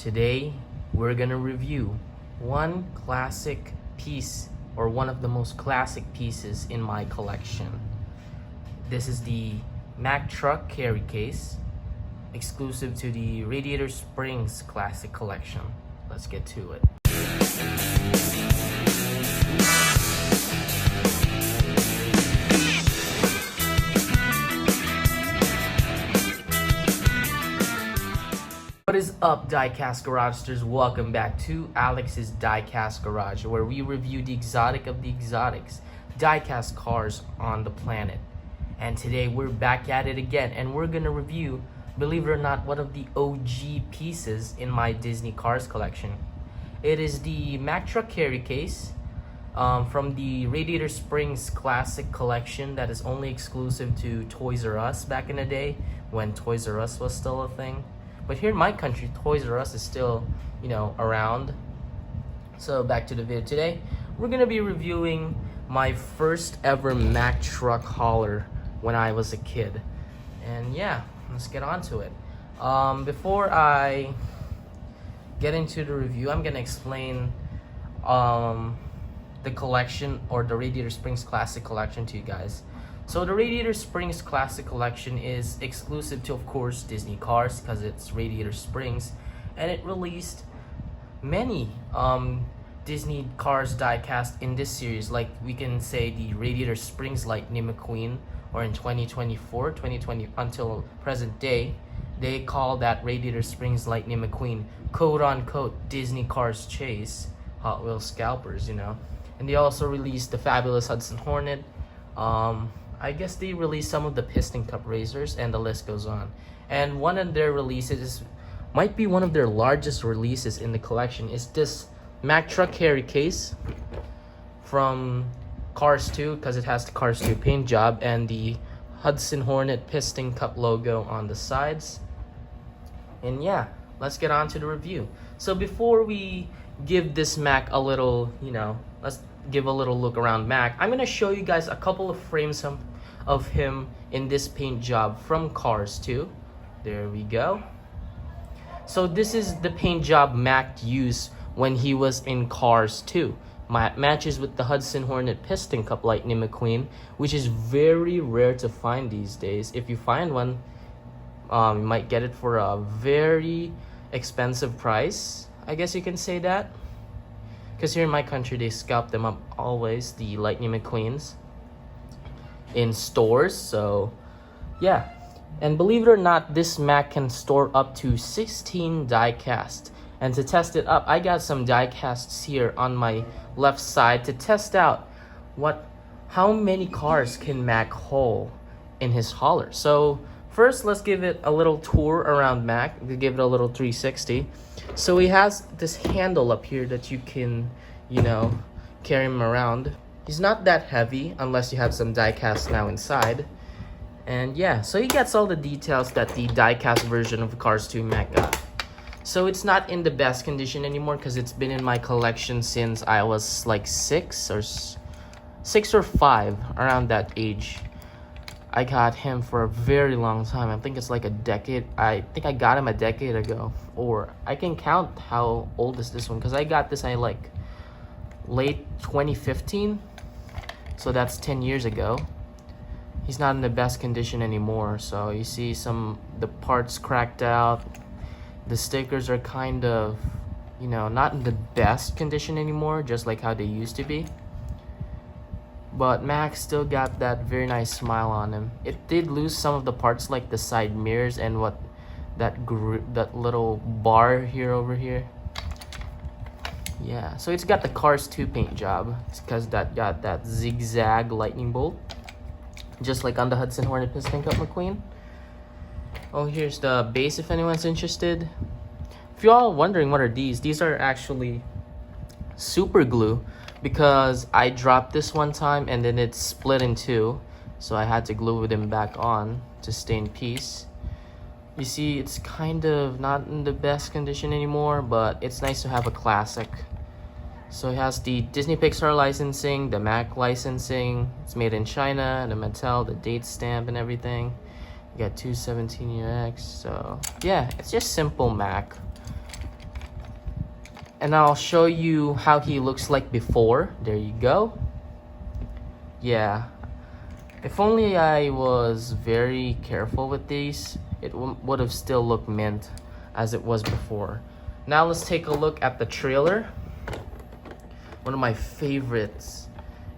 Today, we're gonna review one classic piece or one of the most classic pieces in my collection. This is the Mack Truck Carry Case, exclusive to the Radiator Springs Classic Collection. Let's get to it. What is up, Diecast Garagesters? Welcome back to Alex's Diecast Garage, where we review the exotic of the exotics, diecast cars on the planet. And today we're back at it again, and we're gonna review, believe it or not, one of the OG pieces in my Disney Cars collection. It is the Mack Truck Carry Case from the Radiator Springs Classic Collection that is only exclusive to ToysRUs back in the day when ToysRUs was still a thing. But here in my country, ToysRUs is still, around. So back to the video today. We're gonna be reviewing my first ever Mack truck hauler when I was a kid. And yeah, let's get on to it. Before I get into the review, I'm gonna explain the collection, or the Radiator Springs Classic Collection, to you guys. So the Radiator Springs Classic Collection is exclusive to, of course, Disney Cars because it's Radiator Springs, and it released many Disney Cars diecast in this series. Like we can say the Radiator Springs Lightning McQueen, or in 2020 until present day, they call that Radiator Springs Lightning McQueen quote unquote Disney Cars Chase Hot Wheels scalpers, And they also released the fabulous Hudson Hornet. I guess they released some of the Piston Cup racers, and the list goes on. And one of their releases might be one of their largest releases in the collection is this Mack Truck Carry Case from Cars 2, because it has the Cars 2 paint job and the Hudson Hornet Piston Cup logo on the sides. And yeah, let's get on to the review. So before we give this Mack a little, let's give a little look around Mack, I'm gonna show you guys a couple of frames of him in this paint job from Cars 2. There we go. So this is the paint job Mack used when he was in Cars 2. Matches with the Hudson Hornet Piston Cup Lightning McQueen, which is very rare to find these days. If you find one, you might get it for a very expensive price, I guess you can say that. Because here in my country, they scalp them up always, the Lightning McQueens, in stores. So yeah, and believe it or not, this Mack can store up to 16 diecast. And to test it up, I got some diecasts here on my left side to test out how many cars can Mack haul in his hauler. So first, let's give it a little tour around Mack. We'll give it a little 360. So he has this handle up here that you can, carry him around. He's not that heavy unless you have some diecast now inside. And yeah, so he gets all the details that the diecast version of Cars 2 Mack got. So it's not in the best condition anymore because it's been in my collection since I was like 6 or 5, around that age. I got him for a very long time. I think it's like a decade. I think I got him a decade ago. Or I can count how old is this one, because I got this like late 2015. So that's 10 years ago. He's not in the best condition anymore. So you see the parts cracked out. The stickers are kind of, not in the best condition anymore, just like how they used to be. But Mack still got that very nice smile on him. It did lose some of the parts, like the side mirrors and that little bar over here. Yeah, so it's got the Cars 2 paint job. It's because that got that zigzag lightning bolt, just like on the Hudson Hornet Piston Cup McQueen. Oh, here's the base if anyone's interested. If you're all wondering what are these are actually super glue, because I dropped this one time and then it split in two, so I had to glue them back on to stay in peace. You see, it's kind of not in the best condition anymore, but it's nice to have a classic. So it has the Disney Pixar licensing, the Mack licensing. It's made in China, the Mattel, the date stamp and everything. You got 217UX. So yeah, it's just simple Mack. And I'll show you how he looks like before. There you go. Yeah. If only I was very careful with these, it would have still looked mint as it was before. Now let's take a look at the trailer. One of my favorites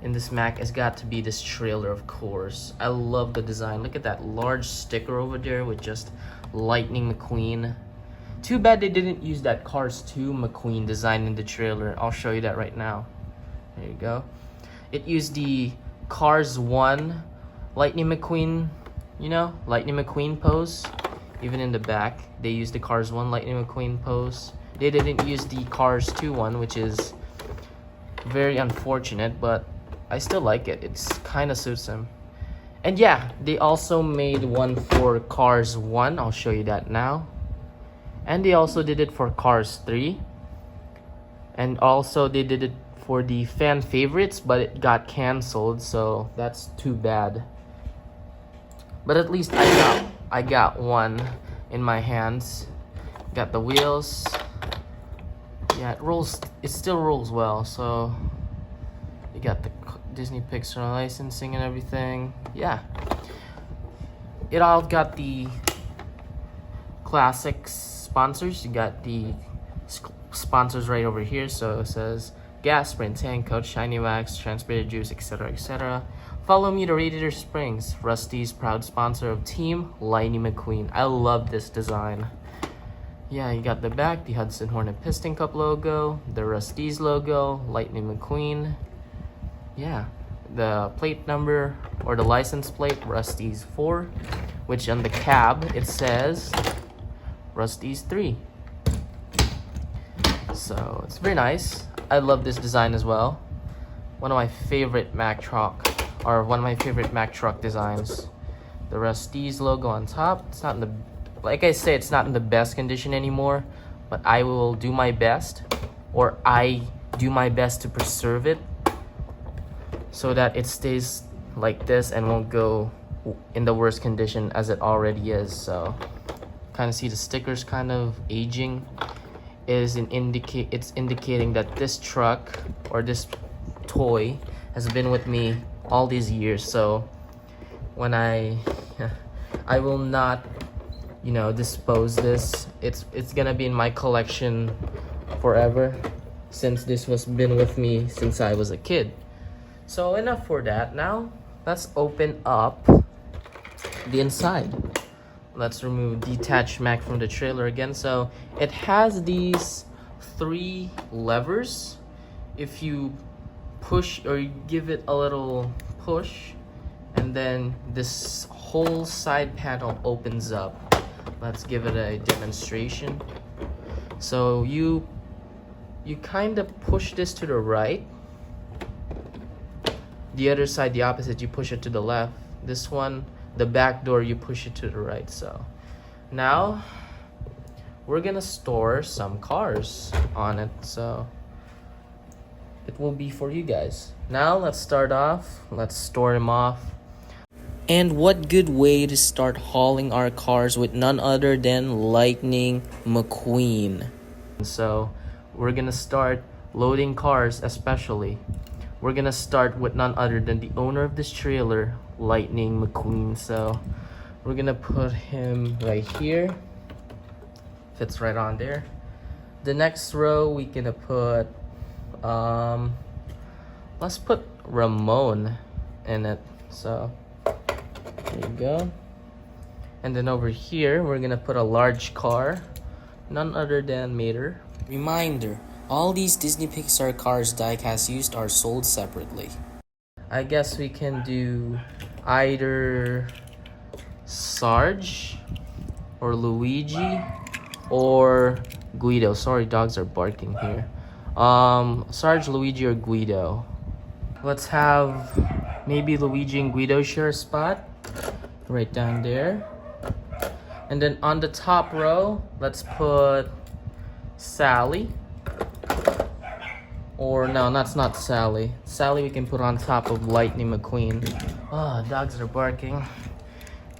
in this Mack has got to be this trailer, of course. I love the design. Look at that large sticker over there with just Lightning McQueen. Too bad they didn't use that Cars 2 McQueen design in the trailer. I'll show you that right now. There you go. It used the Cars 1 Lightning McQueen, you know, Lightning McQueen pose. Even in the back, they used the Cars 1 Lightning McQueen pose. They didn't use the Cars 2 one, which is very unfortunate, but I still like it. It's kind of suits them. And yeah, they also made one for Cars 1. I'll show you that now. And they also did it for Cars 3. And also they did it for the fan favorites, but it got canceled, so that's too bad. But at least I got one in my hands. Got the wheels. Yeah, it still rolls well. So you got the Disney Pixar licensing and everything. Yeah, it all got the classic sponsors. You got the sponsors right over here. So it says Gas, Sprint, Tank, Coach, Shiny Wax, Transpirated Juice, etc., etc. Follow me to Radiator Springs, Rusty's proud sponsor of Team Lightning McQueen. I love this design. Yeah, you got the back, the Hudson Hornet Piston Cup logo, the Rusty's logo, Lightning McQueen. Yeah, the plate number or the license plate, Rusty's 4, which on the cab it says Rusty's 3. So it's very nice. I love this design as well. One of my favorite Mack Truck, or one of my favorite Mack Truck designs. The Rusty's logo on top. It's not in the, like I say, it's not in the best condition anymore, but I will do my best, or I do my best to preserve it so that it stays like this and won't go in the worst condition as it already is. So kind of see the stickers kind of aging. It's indicating that this truck or this toy has been with me all these years. So when I will not, you know, dispose this. It's gonna be in my collection forever, since this was been with me since I was a kid. So enough for that. Now let's open up the inside. Let's remove detached Mack from the trailer again. So it has these 3 levers. If you push or you give it a little push, and then this whole side panel opens up. Let's give it a demonstration. So you kind of push this to the right. The other side, the opposite, you push it to the left. This one, the back door, you push it to the right. So now we're gonna store some cars on it, so it will be for you guys. Now let's start off. Let's store them off. And what good way to start hauling our cars with none other than Lightning McQueen. So we're gonna start loading cars. Especially we're gonna start with none other than the owner of this trailer, Lightning McQueen. So we're gonna put him right here. Fits right on there. The next row we gonna put let's put Ramon in it. So there you go. And then over here we're gonna put a large car, none other than Mater. Reminder, all these Disney Pixar cars Diecast used are sold separately. I guess we can do either Sarge or Luigi or Guido. Sorry, dogs are barking here. Sarge, Luigi, or Guido. Let's have maybe Luigi and Guido share a spot right down there. And then on the top row, let's put Sally. Or no, that's not Sally. Sally we can put on top of Lightning McQueen. Oh, dogs are barking.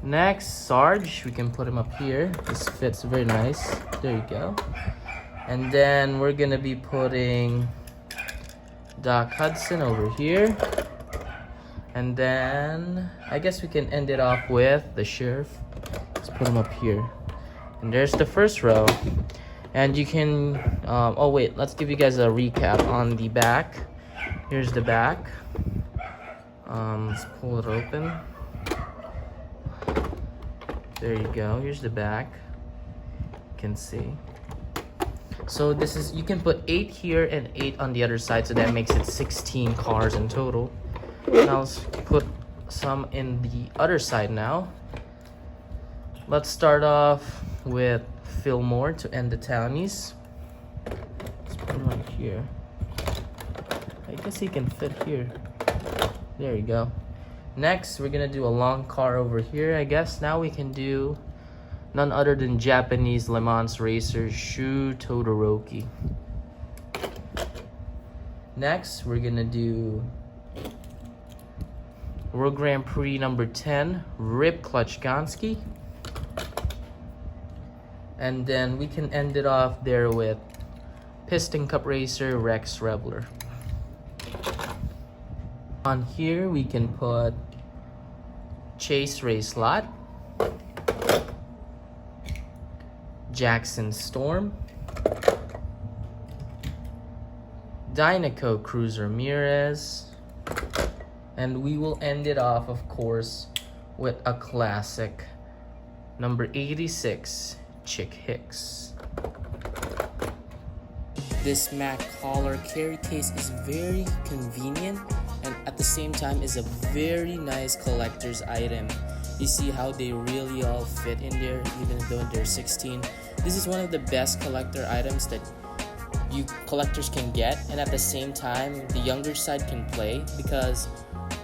Next, Sarge, we can put him up here. This fits very nice. There you go. And then we're gonna be putting Doc Hudson over here. And then I guess we can end it off with the sheriff. Let's put him up here. And there's the first row. And you can, oh wait, let's give you guys a recap on the back. Here's the back. Let's pull it open. There you go, here's the back. You can see. So this is, you can put 8 here and 8 on the other side, so that makes it 16 cars in total. Now let's put some in the other side now. Let's start off with Fillmore to end the townies. Let's put him right here. I guess he can fit here. There you go. Next, we're gonna do a long car over here, I guess. Now we can do none other than Japanese Le Mans racer Shu Todoroki. Next, we're gonna do World Grand Prix number 10, Rip Klutchgansky. And then we can end it off there with Piston Cup racer Rex Revler. On here, we can put Chase Race Lot, Jackson Storm, Dynaco Cruz Ramirez, and we will end it off, of course, with a classic, number 86, Chick Hicks. This Mack collar carry case is very convenient and at the same time is a very nice collector's item. You see how they really all fit in there, even though they're 16. This is one of the best collector items that you collectors can get, and at the same time the younger side can play, because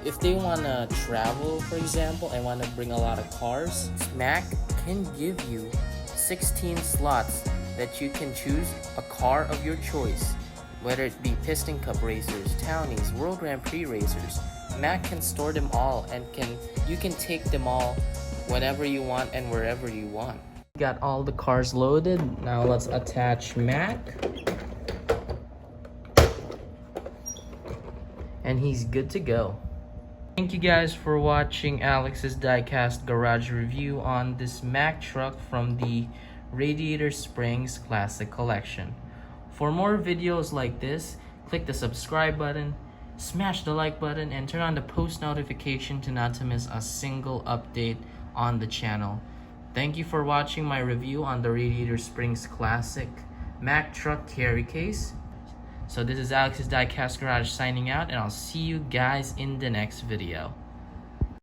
if they want to travel, for example, and want to bring a lot of cars, Mack can give you 16 slots that you can choose a car of your choice, whether it be Piston Cup racers, townies, World Grand Prix racers. Mack can store them all, and you can take them all whenever you want and wherever you want. Got all the cars loaded. Now let's attach Mack. And he's good to go. Thank you guys for watching Alex's Diecast Garage review on this Mack truck from the Radiator Springs Classic Collection. For more videos like this, click the subscribe button, smash the like button, and turn on the post notification to not to miss a single update on the channel. Thank you for watching my review on the Radiator Springs Classic Mack Truck Carry Case. So this is Alex's Diecast Garage signing out, and I'll see you guys in the next video.